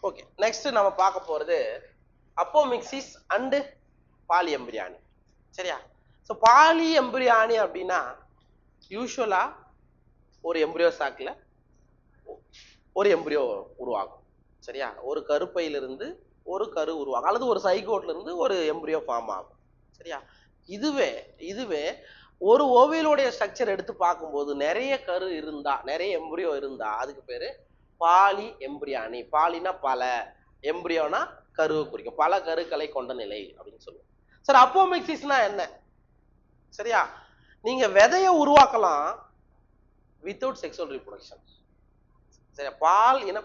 Okay, next நம்ம பார்க்க போறது அப்போமிக்சிஸ் அண்ட் பாலி எம்பிரியானி. சரியா? ஸோ பாலி எம்பிரியானி அப்படின்னா யூஸ்வலா ஒரு எம்பிரியோ சாக்ல ஒரு எம்பிரியோ உருவாகும். சரியா? ஒரு கருப்பையிலிருந்து ஒரு கரு உருவாகும், அல்லது ஒரு சைகோட்ல இருந்து ஒரு எம்பிரியோ ஃபார்ம் ஆகும். சரியா? இதுவே ஒரு ஓவியலுடைய ஸ்ட்ரக்சர் எடுத்து பார்க்கும்போது நிறைய கரு இருந்தா, நிறைய எம்பிரியோ இருந்தா அதுக்கு பேரு பாலி எம்பிரியானி. பாலினா பல, எம்பிரியோனா கருவை குறிக்கும், பல கருக்களை கொண்ட நிலை அப்படின்னு சொல்லுவோம். சார் அப்போமிக்சிஸ்னா என்ன? சரியா? நீங்க விதைய உருவாக்கலாம் வித்தவுட் செக்ஸுவல் ரீப்ரொடக்ஷன். சரியா? பால் இன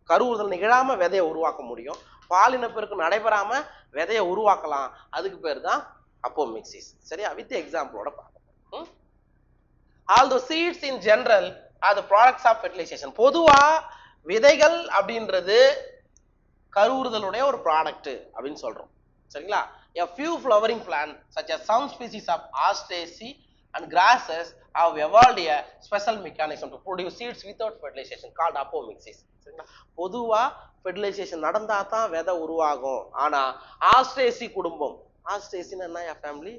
கருவுறுதல் நிகழாம விதைய உருவாக்க முடியும், பால் இனப்பெருக்கம் நடைபெறாம விதைய உருவாக்கலாம், அதுக்கு பேர் தான் அப்போமிக்சிஸ். சரியா? வித் எக்ஸாம்பிளோட பார்ப்போம். All the seeds in general are the products of fertilisation. பொதுவா விதைகள் அப்படின்றது கருவுறுதலுடைய ஒரு ப்ராடக்ட் அப்படின்னு சொல்றோம். சரிங்களா? A few flowering plants such as some species of Asteraceae and grasses have evolved a special mechanism to produce seeds without fertilization called apomixis. சரிங்களா? பொதுவா fertilisation நடந்தா தான் விதை உருவாகும். ஆனா ஆஸ்ட்ரேசி குடும்பம், ஆஸ்ட்ரேசின்னா என்ன ஃபேமிலி?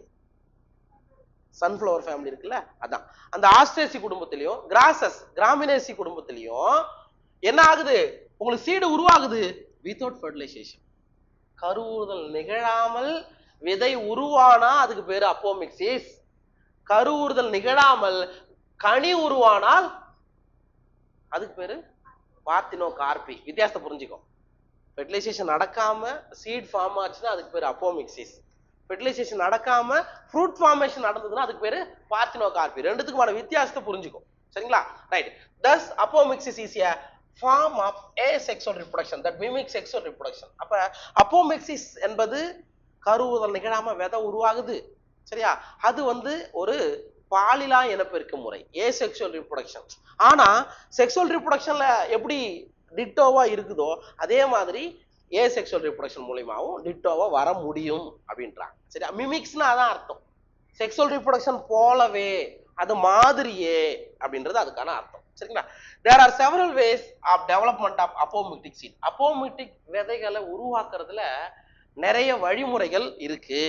சன்ஃப்ளவர் ஃபேமிலி இருக்குல்ல, அதான். அந்த ஆஸ்ட்ரேசி குடும்பத்திலையும் கிராசஸ் கிராமினேசி குடும்பத்திலையும் என்ன ஆகுது? உங்களுக்கு சீடு உருவாகுது வித்தவுட் ஃபெர்டிலைசேஷன். கருவுறுதல் நிகழாமல் விதை உருவானா அதுக்கு பேரு அப்போமிக்சிஸ். கருவுறுதல் நிகழாமல் கனி உருவானால் அதுக்கு பேரு பார்த்தினோகார்பி. வித்தியாசத்தை புரிஞ்சுக்கோ. ஃபெர்டிலைசேஷன் நடக்காம சீட் ஃபார்ம் ஆச்சுன்னா அதுக்கு பேரு அப்போமிக்சிஸ். ஃபெர்டிலைசேஷன் நடக்காம ஃப்ரூட் ஃபார்மேஷன் நடந்ததுன்னா அதுக்கு பேரு பார்த்தினோகார்பி. ரெண்டுத்துக்குமான வித்தியாசத்தை புரிஞ்சுக்கோ. சரிங்களா? Right. Thus apomixis is a form of asexual reproduction that mimics sexual reproduction. அப்ப அப்போமிக்சிஸ் என்பது கருவுறுதல் நிகழாம விதை உருவாகுது. சரியா? அது ஒரு பாலிலா இனப்பெருக்க முறை, ஏசெக்சுவல் ரீப்ரொடக்ஷன். ஆனா செக்சுவல் ரீப்ரொடக்ஷன்ல எப்படி டிட்டோவா இருக்குதோ அதே மாதிரி ஏசெக்சுவல் ரீப்ரொடக்ஷன் மூலமாவும் டிட்டோவா வர முடியும் அப்படின்றாங்க. சரியா? மிமிக்ஸ்னா அதான் அர்த்தம். செக்சுவல் ரீப்ரொடக்ஷன் போலவே, அது மாதிரியே அப்படின்றது அதுக்கான அர்த்தம். சரிங்களா? There are several ways of development of apomictic seed. அப்போமிக்டிக் விதைகளை உருவாக்குறதுல நிறைய வழிமுறைகள் இருக்கு.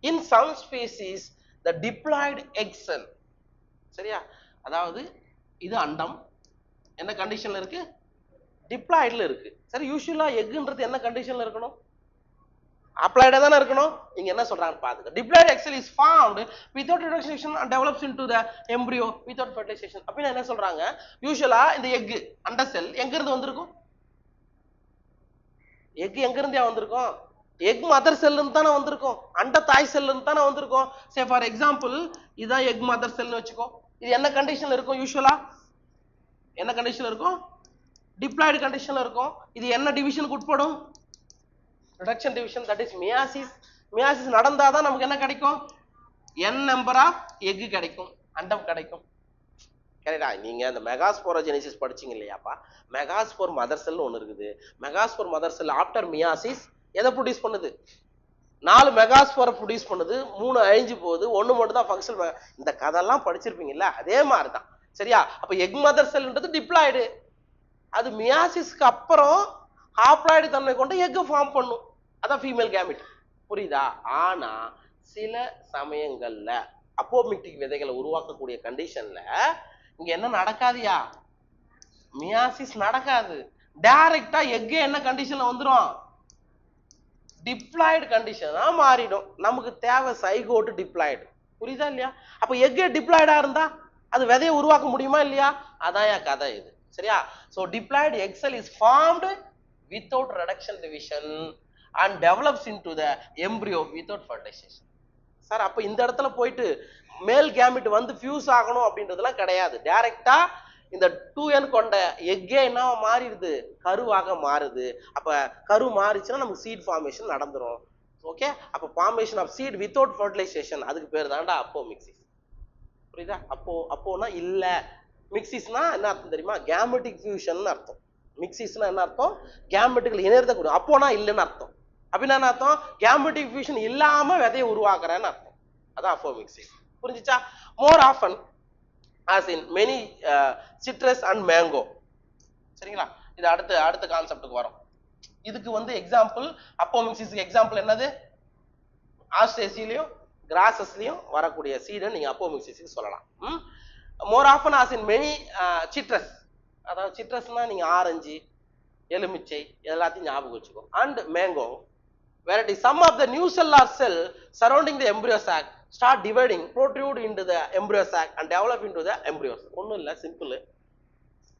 In some species the diploid egg cell. சரியா? அதாவது இது அண்டம் என்ன கண்டிஷன்ல இருக்கு? டிப்ளாய்ட்ல இருக்கு. சரி, யூசுவலா எக்ன்றது என்ன கண்டிஷன்ல இருக்கணும்? அப்ளைடா தானே இருக்கணும். இங்க என்ன சொல்றாங்க பாருங்க. Diploid egg cell is formed without reproduction and develops into the embryo without fertilization. அப்படினா என்ன சொல்றாங்க? யூசுவலா இந்த எக் அண்ட செல் எங்க இருந்து வந்திருக்கும்? எக் எங்க இருந்தே வந்திருக்கும்? எக் மதர் செல்ல இருந்து தானே வந்திருக்கும், அண்ட தாய் செல்ல இருந்து தானே வந்திருக்கும். சே ஃபார் எக்ஸாம்பிள் இதான் எக் மதர் செல்னு வச்சுக்கோ. இது என்ன கண்டிஷன்ல இருக்கும்? யூசுவலா என்ன கண்டிஷன்ல இருக்கும்? டிப்ளாய்டு கண்டிஷன்ல இருக்கும். இது என்ன டிவிஷனுக்கு உட்படும்? Reduction division, that is meiosis. Meiosis நடந்தாதான் நமக்கு என்ன கிடைக்கும்? n நம்பர் ஆஃப் எக் கிடைக்கும், அண்டம் கிடைக்கும். கரெக்டா? நீங்க அந்த மெகாஸ்போரோஜெனிசிஸ் படிச்சீங்க இல்லையாப்பா? மெகாஸ்போர் மதர் செல் ஒன்று இருக்குது. மெகாஸ்போர் மதர் செல் ஆஃப்டர் மியாசிஸ் எதை ப்ரொடியூஸ் பண்ணுது? 4 மெகாஸ்போரை ப்ரொடியூஸ் பண்ணுது, 3 அழிஞ்சு போகுது, 1 மட்டும் தான் ஃபங்க்ஷன். இந்த கதெல்லாம் படிச்சிருப்பீங்கல்ல, அதே மாதிரி தான். சரியா? அப்ப எக் மதர் செல்ன்றது டிப்ளாய்டு, அது மியாசிஸ்க்கு அப்புறம் ஹாப்ளாய்டு தன்மை கொண்டு எக் ஃபார்ம் பண்ணும், அதான் ஃபீமேல் கேமிட். புரியுதா? ஆனா சில சமயங்கள்ல அப்போமிக்டிக் விதைகளை உருவாக்கக்கூடிய கண்டிஷன்ல இங்க என்ன நடக்காதியா? மியாசிஸ் நடக்காது. டைரக்டா எக்கே என்ன கண்டிஷன்ல வந்துரும்? டிப்ளாய்டு கண்டிஷனா மாறிடும். நமக்கு தேவை சைகோட் டிப்ளாய்டு. புரியுதா இல்லையா? அப்ப எக்கே டிப்ளாய்டா இருந்தா அது விதையை உருவாக்க முடியுமா இல்லையா? அதான் என் கதை இது. சரியா? So diploid egg sell is formed without reduction division and develops into the embryo without fertilization. Sir அப்ப இந்த இடத்துல போயிட்டு மேல் கேமிட் ஃபியூஸ் ஆகணும் அப்படின்றதுலாம் கிடையாது. டைரக்டா இந்த 2n கொண்ட எக்கே என்ன மாறிடுது? கருவாக மாறுது. அப்ப கரு மாறிச்சுன்னா நமக்கு சீட் ஃபார்மேஷன் நடந்துரும். ஓகே? அப்ப formation of seed without fertilisation, அதுக்கு பேர் தான்டா அப்போமிக்சிஸ். புரியுதா? அப்போனா இல்ல. மிக்சிஸ்னா என்ன அர்த்தம் தெரியுமா? கேமெட்டிக் ஃபியூஷன் அர்த்தம். மிக்சிஸ்னா என்ன அர்த்தம்? கேமெட்டுகள் இணையறத கூட. அப்போனா இல்லைன்னு அர்த்தம். அப்படின்னா என்ன அர்த்தம்? கேமெட்டிக் ஃபியூஷன் இல்லாம விதையை உருவாக்குறேன்னு அர்த்தம். அதான் அப்போமிக்சிஸ். புரிஞ்சுச்சா? More often as in many citrus and mango. சரிங்களா? இது அடுத்த கான்செப்டுக்கு வரும். இதுக்கு வந்து எக்ஸாம்பிள் அப்போமிக்சிஸ்க்கு எக்ஸாம்பிள் என்னது? ஆஸ்ட்ரேசியிலையும் கிராசஸ்லயும் வரக்கூடிய சீடை நீங்க அப்போமிக்சிஸ்க்கு சொல்லலாம். More often as in many citrus, அதாவது சிட்ரஸ்னா நீங்க ஆரஞ்சு, எலுமிச்சை எல்லாத்தையும் ஞாபகம் வச்சுக்கோ. And mango variety. Some of the nucellular cell surrounding the embryo sac start dividing, protrude into the embryo sac and develop into the embryos. ஒன்றும் இல்லை, simple.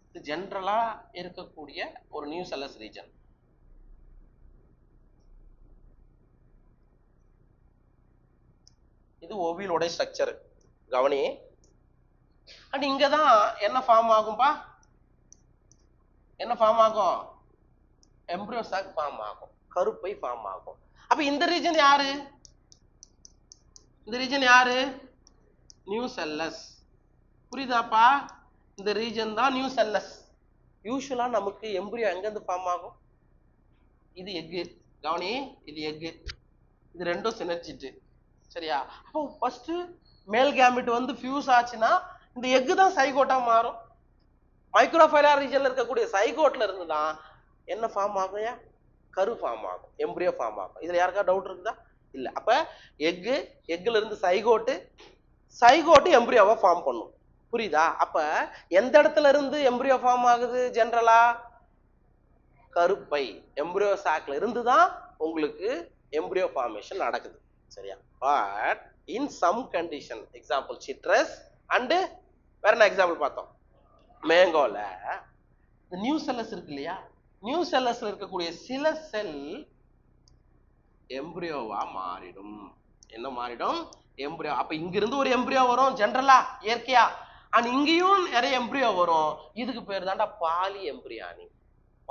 இது ஜென்ரலா இருக்கக்கூடிய ஒரு நியூசெல்லஸ் ரீஜன். இது ஓவியலோட ஸ்ட்ரக்சர் கவனி. அண்ட் இங்க தான் என்ன ஃபார்ம் ஆகும்பா? என்ன ஃபார்ம் ஆகும்? எம்ப்ரியோ சாக் ஃபார்ம் ஆகும், கருப்பை ஃபார்ம் ஆகும். அப்ப இந்த ரீஜன் யாரு? இந்த ரீஜன் யாரு? நியூசெல்லஸ். புரியுதாப்பா? இந்த ரீஜன் தான் நியூசெல்லஸ். யூசுவலா நமக்கு எம்ப்ரியோ எங்க இருந்து ஃபார்ம் ஆகும்? இது எக்கு, கவனி, இது எக்கு, இது ரெண்டும் சினர்ஜிட்டு. சரியா? அப்போ ஃபர்ஸ்ட் மேல் கேமெட் வந்து ஃபியூஸ் ஆச்சுன்னா இந்த எக்கு தான் சைகோட்டா மாறும். மைக்ரோஃபைலார் ரீஜன்ல இருக்கக்கூடிய சைகோட்ல இருந்து தான் என்ன ஃபார்ம் ஆகுயா? கரு ஃபார்ம் ஆகும், எம்ப்ரியோ ஃபார்ம் ஆகும். இதுல யாருக்கா டவுட் இருக்குதா? இல்ல. அப்ப எக்குல இருந்து சைகோட்டு எம்ப்ரியோவா ஃபார்ம் பண்ணும். புரியுதா? அப்ப எந்த இடத்துல இருந்து எம்ப்ரியோ ஃபார்ம் ஆகுது? ஜெனரலா கருப்பை, எம்ப்ரியோ சாக்ல இருந்து தான் உங்களுக்கு எம்ப்ரியோ ஃபார்மேஷன் நடக்குது. சரியா? But in some condition, example citrus and வேற என்ன எக்ஸாம்பிள் பார்த்தோம்? மேங்கோல நியூசெல்லஸ் இருக்கு இல்லையா? நியூசெல்லஸ்ல இருக்கக்கூடிய சில செல் எம்ப்ரியோவா மாறிடும். என்ன மாறிடும்? எம்ப்ரியோ. அப்ப இங்க இருந்து ஒரு எம்ப்ரியோ வரும் ஜெனரலா, இயற்கையா. அண்ட் இங்கேயும் நிறைய எம்ப்ரியோ வரும். இதுக்கு பேர் தான்டா பாலி எம்ப்ரியானி,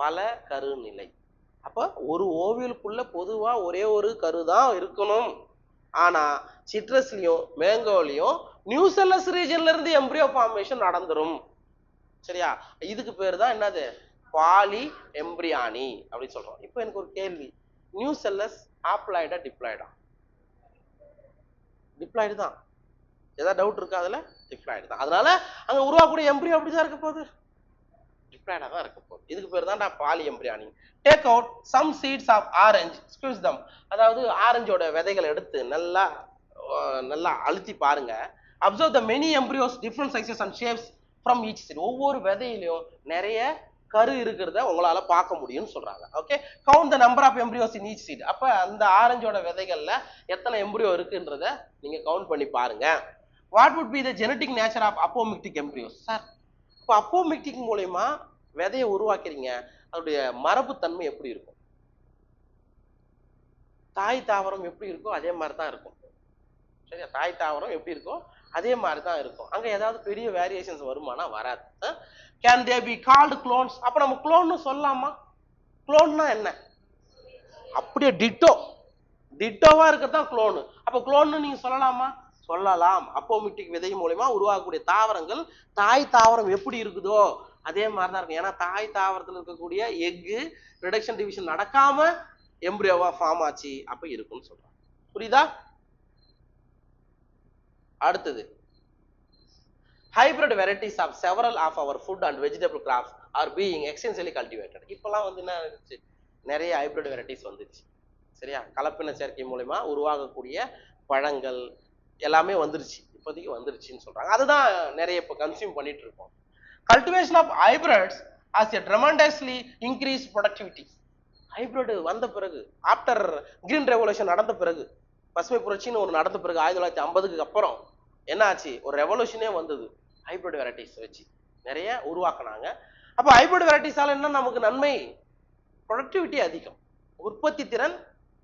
பல கருநிலை. அப்ப ஒரு ஓவியலுக்குள்ள பொதுவா ஒரே ஒரு கரு தான் இருக்கணும். ஆனா சிட்ரஸ்லயும் மேங்கோலையும் நியூசெல்லஸ் ரீஜன்ல இருந்து எம்ப்ரியோ ஃபார்மேஷன் நடந்துரும். சரியா? இதுக்கு பேர் தான் என்னது? பாலி எம்ப்ரியானி அப்படின்னு சொல்றோம். இப்போ எனக்கு ஒரு கேள்வி, நியூசெல்லஸ் ஹாப்ளாய்டா டிப்ளாய்டா? டிப்ளாய்டு தான். ஏதாவது டவுட் இருக்கா? அதுல டிப்ளாய்டு தான். அதனால அங்க உருவாக்கக்கூடிய எம்ப்ரியோ அப்படிதான் இருக்க போகுது, டிப்ளாய்டா தான் இருக்க போகுது. இதுக்கு பேர் தான் poly embryony. Take out some seeds of orange, squeeze them. அதாவது ஆரஞ்சோட விதைகளை எடுத்து நல்லா நல்லா அழுத்தி பாருங்க. Observe the many embryos, different sizes and shapes from each seed. ஒவ்வொரு விதையிலையும் நிறைய கரு இருக்கிறத உங்களால பார்க்க முடியும்னு சொல்றாங்க. Okay, count the number of embryos in each seed. அப்ப அந்த ஆரஞ்சோட விதைகள்ல எத்தனை எம்ப்ரியோ இருக்குன்றத நீங்க கவுண்ட் பண்ணி பாருங்க. What would be the genetic nature of apomictic embryos? Sir, இப்போ அப்போமிக்டிக் மூலமா விதையை உருவாக்குறீங்க, அதோடைய மரபு தன்மை எப்படி இருக்கும்? தாய் தாவரம் எப்படி இருக்கோ அதே மாதிரி தான் இருக்கும். சரியா? தாய் தாவரம் எப்படி இருக்கோ அதே மாதிரி தான் இருக்கும். அங்க ஏதாவது பெரிய வேரியேஷன்ஸ் வருமானா? வராது. Can they be called clones? அப்ப நம்ம குளோன்னு சொல்லலாமா? குளோன்னா என்ன? அப்படியே டிட்டோவா இருக்கிறது தான் குளோனு. அப்ப குளோன்னு நீங்க சொல்லலாமா? சொல்லலாம். அப்போமிக்டிக் விதை மூலமா உருவாகக்கூடிய தாவரங்கள் தாய் தாவரம் எப்படி இருக்குதோ அதே மாதிரி தான் இருக்கும். ஏன்னா தாய் தாவரத்தில் இருக்கக்கூடிய எக்கு ரிடக்ஷன் டிவிஷன் நடக்காம எம்ப்ரியோவா ஃபார்ம் ஆச்சு, அப்ப இருக்கும்னு சொல்றாங்க. புரியுதா? அடுத்தது, hybrid varieties of several of our food and vegetable crops are being extensively cultivated. இப்பெல்லாம் வந்து என்ன இருந்துச்சு? நிறைய ஹைபிரிட் வெரைட்டிஸ் வந்துச்சு. சரியா? கலப்பின சேர்க்கை மூலமா உருவாகக்கூடிய பழங்கள் எல்லாமே வந்துருச்சு, இப்போதைக்கு வந்துருச்சுன்னு சொல்றாங்க. அதுதான் நிறைய இப்போ கன்சியூம் பண்ணிட்டு இருக்கோம். Cultivation of hybrids has a tremendously increased productivity. Hybrid வந்த பிறகு, ஆஃப்டர் கிரீன் ரெவல்யூஷன் நடந்த பிறகு, பசுமை புரட்சின்னு ஒரு நடந்த பிறகு 1950க்கு அப்புறம் என்ன ஆச்சு? ஒரு ரெவல்யூஷனே வந்தது. ஹைபிரிட் வெரைட்டிஸ் வச்சு நிறைய உருவாக்குனாங்க. அப்போ ஹைபிரிட் வெரைட்டிஸால என்ன நமக்கு நன்மை? ப்ரொடக்டிவிட்டி அதிகம், உற்பத்தி திறன்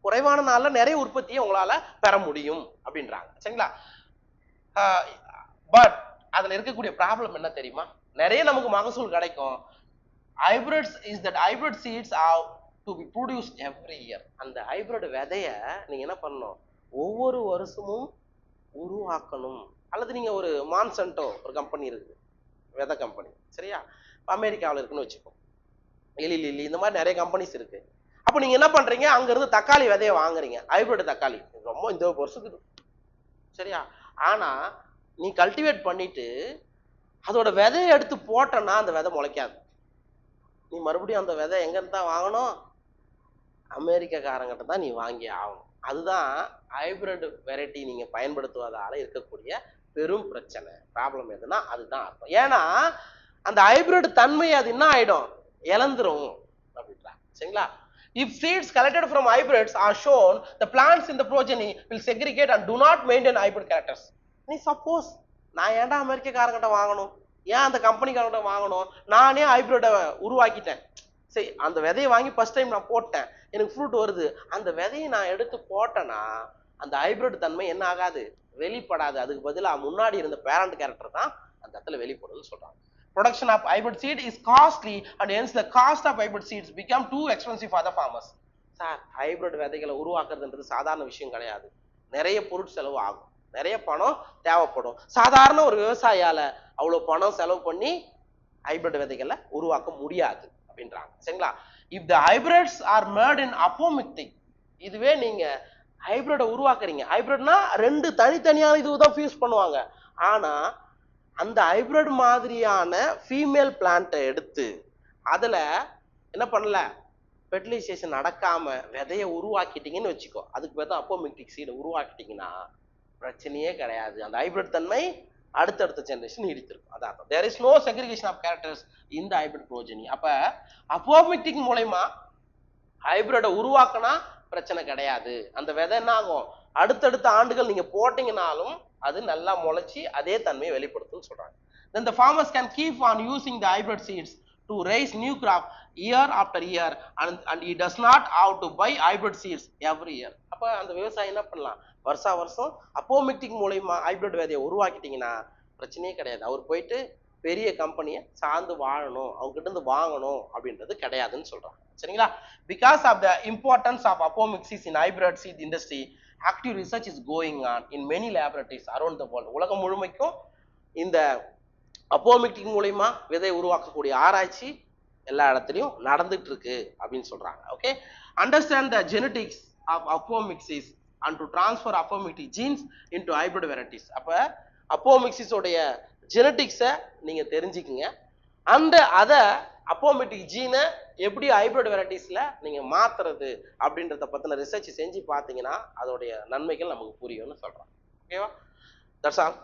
குறைவான நாள்ல நிறைய உற்பத்தியை உங்களால பெற முடியும் அப்படின்றாங்க. சரிங்களா? பட் அதுல இருக்கக்கூடிய ப்ராப்ளம் என்ன தெரியுமா? நிறைய நமக்கு மகசூல் கிடைக்கும். Hybrids is that hybrid seeds are to be produced every year. அந்த ஹைபிரிட் விதைய நீங்க என்ன பண்ணணும்? ஒவ்வொரு வருஷமும் உருவாக்கணும். அல்லது நீங்க ஒரு மான்சன்டோ ஒரு கம்பெனி இருக்குது, விதை கம்பெனி, சரியா? அமெரிக்காவில் இருக்குன்னு வச்சுக்கோ, எலிலி, இந்த மாதிரி நிறைய கம்பெனிஸ் இருக்கு. அப்போ நீங்க என்ன பண்றீங்க? அங்க இருந்து தக்காளி விதைய வாங்குறீங்க, ஹைபிரிட் தக்காளி, ரொம்ப இந்த வருஷத்துக்கு, சரியா? ஆனா நீ கல்டிவேட் பண்ணிட்டு அதோட விதையை எடுத்து போட்டனா அந்த விதை முளைக்காது. நீ மறுபடியும் அந்த விதை எங்க இருந்தா வாங்கணும்? அமெரிக்காக்காரங்கிட்ட தான் நீ வாங்கி ஆகணும். அதுதான் ஹைபிரிட் வெரைட்டி நீங்க பயன்படுத்துவதால இருக்கக்கூடிய பெரும் பிரச்சனை, ப்ராப்ளம் எதுனா அதுதான் அர்த்தம். ஏன்னா அந்த ஹைபிரிட் தன்மை அது என்ன ஆயிடும், இழந்துரும் அப்படின்றாங்க. சரிங்களா? If seeds collected from hybrids are shown, the plants in the progeny will segregate and do not maintain hybrid characters. நீ சப்போஸ் நான் ஏன்டா அமெரிக்காக்காரங்கிட்ட வாங்கணும், ஏன் அந்த கம்பெனிக்காரங்கிட்ட வாங்கணும், நானே ஹைபிரிட்டை உருவாக்கிட்டேன், சரி அந்த விதையை வாங்கி ஃபர்ஸ்ட் டைம் நான் போட்டேன், எனக்கு ஃப்ரூட் வருது, அந்த விதையை நான் எடுத்து போட்டேன்னா அந்த ஹைபிரிட் தன்மை என்ன ஆகாது, வெளிப்படாது. அதுக்கு பதிலாக முன்னாடி இருந்த பேரண்ட் கேரக்டர் தான் அந்த இடத்துல வெளிப்படுதுன்னு சொல்றாங்க. Production of hybrid seed is costly and hence the cost of hybrid seeds become too expensive for the farmers. Sir hybrid விதைகளை உருவாக்குறதுன்றது சாதாரண விஷயம் கிடையாது, நிறைய பொருட்செலவு ஆகும், நிறைய பணம் தேவைப்படும். சாதாரண ஒரு விவசாயியால அவ்வளவு பணம் செலவு பண்ணி ஹைபிரிட் விதைகளை உருவாக்க முடியாது அப்படின்றாங்க. சரிங்களா? If the hybrids are made in apomictic, இதுவே நீங்க ஹைபிரிட உருவாக்குறீங்க, ஹைபிரிட்னா ரெண்டு தனித்தனியான இதுதான் ஃபியூஸ் பண்ணுவாங்க, ஆனா அந்த ஹைபிரிட் மாதிரியான ஃபீமேல் பிளான்ட்டை எடுத்து அதுல என்ன பண்ணல, ஃபெர்டிலைசேஷன் நடக்காம விதையை உருவாக்கிட்டீங்கன்னு வச்சுக்கோ, அதுக்கு பேர் தான் அப்போமிக்டிக் சீடை உருவாக்கிட்டீங்கன்னா பிரச்சனையே கிடையாது, அந்த ஹைபிரிட் தன்மை அடுத்தடுத்த ஜெனரேஷன் நீடித்திருக்கும். அதான் there is no segregation of characters in the hybrid progeny. அப்ப அப்போமிக்டிக் மூலமா ஹைபிரிட உருவாக்கினா பிரச்சனை கிடையாது, அந்த விதை என்ன ஆகும், அடுத்தடுத்த ஆண்டுகள் நீங்க போட்டீங்கன்னாலும் அது நல்லா முளைச்சி அதே தன்மையை வெளிப்படுத்துன்னு சொல்றாங்க. Then the farmers can keep on using the hybrid seeds to raise new crop year after year and he does not have to buy hybrid seeds every year. அப்ப அந்த விவசாயி என்ன பண்ணலாம், வருஷா வருஷம் அப்போமிக்டிக் மூலமா ஹைபிரிட் விதையை உருவாக்கிட்டீங்கன்னா பிரச்சனையே கிடையாது, அவர் போயிட்டு பெரிய கம்பெனியை சார்ந்து வாழணும், அவங்க கிட்ட இருந்து வாங்கணும் அப்படின்றது கிடையாதுன்னு சொல்றாங்க. சரிங்களா? Because of the importance of apomixis in hybrid seed industry, active research is going on in many laboratories around the world. உலகம் முழுமைக்கும் இந்த அப்போமிக்டிக் மூலமா விதை உருவாக்கக்கூடிய ஆராய்ச்சி எல்லா இடத்துலயும் நடந்துட்டு இருக்கு அப்படின்னு சொல்றாங்க. Okay, understand the genetics of apomixis and to transfer apomictic genes into hybrid varieties. அப்ப அப்போமிக்சிஸ் உடைய ஜெனடிக்ஸை நீங்க தெரிஞ்சுக்குங்க, அந்த அத அப்போமிக்டிக் ஜீனை எப்படி ஹைபிரிட் வெரைட்டிஸ்ல நீங்க மாத்துறது அப்படின்றத பத்தின ரிசர்ச் செஞ்சு பார்த்தீங்கன்னா அதோடைய நன்மைகள் நமக்கு புரியும்னு சொல்றாங்க. ஓகேவா? That's all.